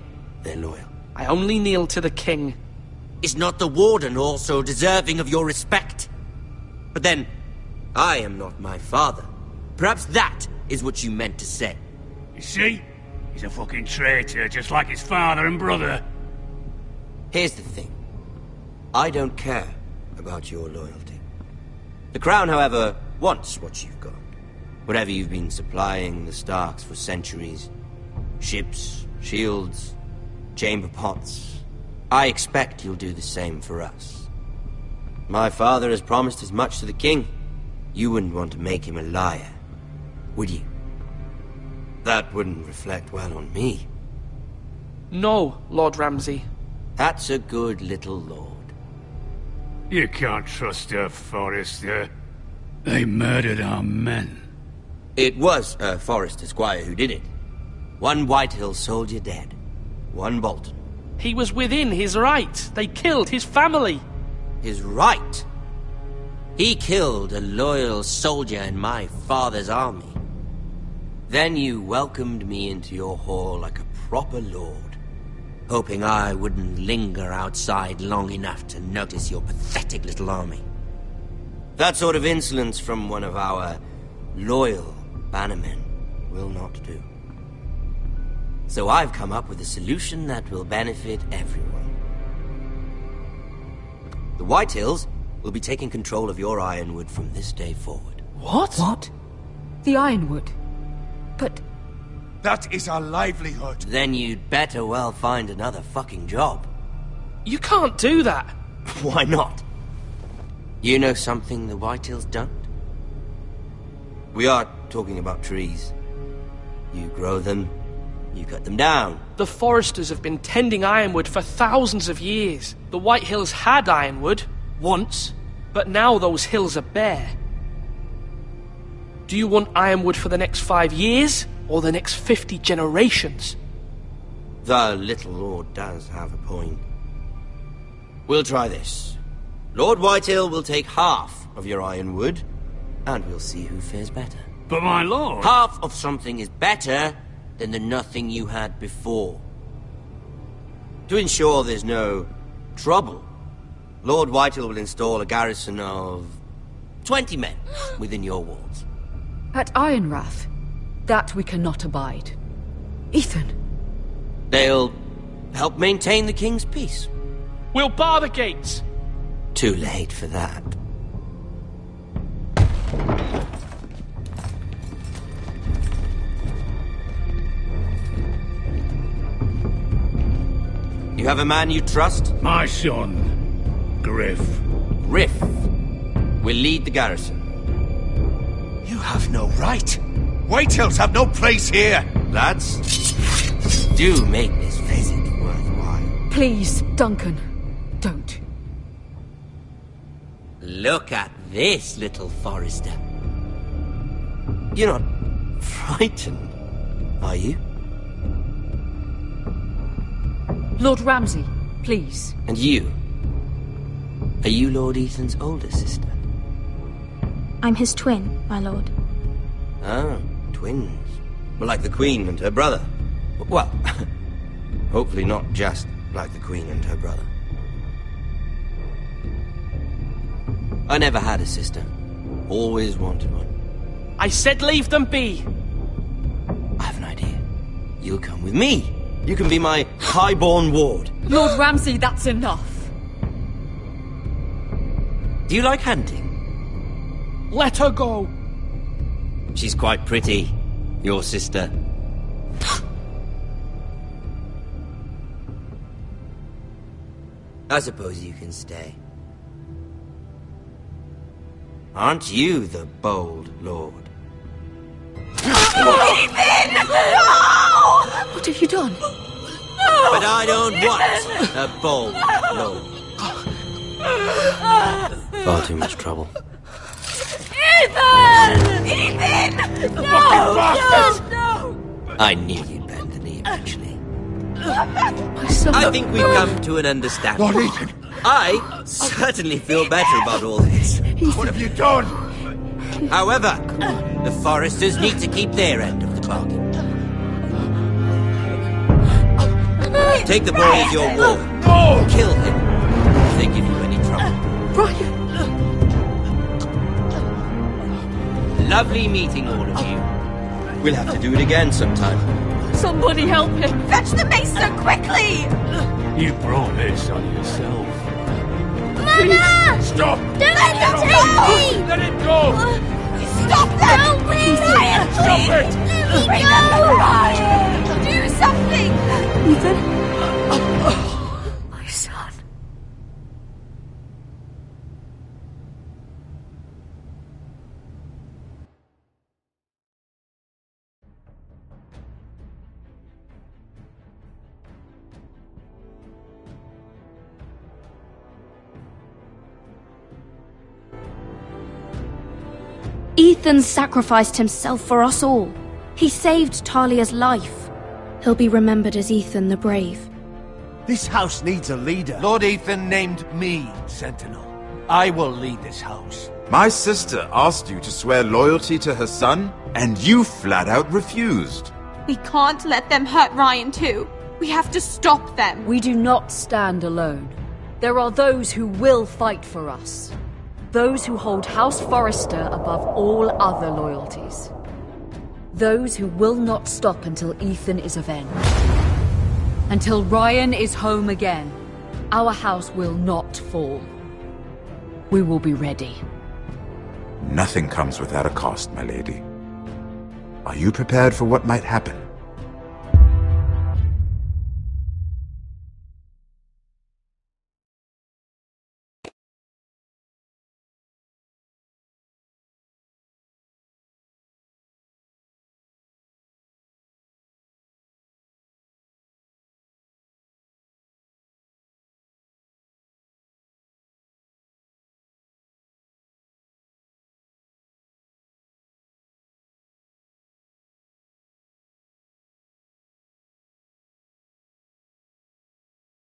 they're loyal. I only kneel to the king. Is not the Warden also deserving of your respect? But then, I am not my father. Perhaps that is what you meant to say. You see? He's a fucking traitor, just like his father and brother. Here's the thing. I don't care about your loyalty. The Crown, however, wants what you've got. Whatever you've been supplying the Starks for centuries. Ships, shields, chamber pots. I expect you'll do the same for us. My father has promised as much to the king. You wouldn't want to make him a liar, would you? That wouldn't reflect well on me. No, Lord Ramsay. That's a good little lord. You can't trust her, Forrester. They murdered our men. It was a Forrester squire who did it. One Whitehill soldier dead. One Bolton. He was within his right. They killed his family. His right? He killed a loyal soldier in my father's army. Then you welcomed me into your hall like a proper lord, hoping I wouldn't linger outside long enough to notice your pathetic little army. That sort of insolence from one of our loyal bannermen will not do. So I've come up with a solution that will benefit everyone. The Whitehills will be taking control of your Ironwood from this day forward. What? What? The Ironwood? But... That is our livelihood. Then you'd better well find another fucking job. You can't do that. Why not? You know something the Whitehills don't? We are talking about trees. You grow them, you cut them down. The Foresters have been tending Ironwood for thousands of years. The Whitehills had Ironwood, once, but now those hills are bare. Do you want Ironwood for the next 5 years, or the next 50 generations? The little lord does have a point. We'll try this. Lord Whitehill will take half of your Ironwood, and we'll see who fares better. But my lord... Half of something is better than the nothing you had before. To ensure there's no trouble, Lord Whitehill will install a garrison of 20 men within your walls. At Ironrath? That we cannot abide. Ethan! They'll help maintain the king's peace. We'll bar the gates! Too late for that. You have a man you trust? My son, Griff. Griff will lead the garrison. You have no right. Whitehills have no place here. Lads, do make this visit worthwhile. Please, Duncan, don't. Look at this, little Forester. You're not frightened, are you? Lord Ramsay, please. And you? Are you Lord Ethan's older sister? I'm his twin, my lord. Ah, twins. Well, like the Queen and her brother. Well, hopefully not just like the Queen and her brother. I never had a sister. Always wanted one. I said leave them be! I have an idea. You'll come with me. You can be my highborn ward. Lord Ramsay, that's enough. Do you like hunting? Let her go! She's quite pretty, your sister. I suppose you can stay. Aren't you the bold lord? Ethan! No! What have you done? But I don't want a bold lord. Far too much trouble. Ethan! Ethan! No! No! I knew you'd bend the knee eventually. My son. I think we've come to an understanding. Lord Ethan! I certainly feel better about all this. What have you done? However, the Foresters need to keep their end of the bargain. Take the boy as your ward. No! Kill him if they give you any trouble. Brian! Lovely meeting all of you. We'll have to do it again sometime. Somebody help him! Fetch the maester quickly! You brought this on yourself. Mama! Stop! Don't let him take me! Let it go! Stop them! Help me! Ryan, Stop please! it! Bring them to Ryan! Do something! Ethan? My son. Ethan sacrificed himself for us all. He saved Talia's life. He'll be remembered as Ethan the Brave. This house needs a leader. Lord Ethan named me Sentinel. I will lead this house. My sister asked you to swear loyalty to her son, and you flat out refused. We can't let them hurt Ryan too. We have to stop them. We do not stand alone. There are those who will fight for us. Those who hold House Forrester above all other loyalties. Those who will not stop until Ethan is avenged. Until Ryan is home again, our house will not fall. We will be ready. Nothing comes without a cost, my lady. Are you prepared for what might happen?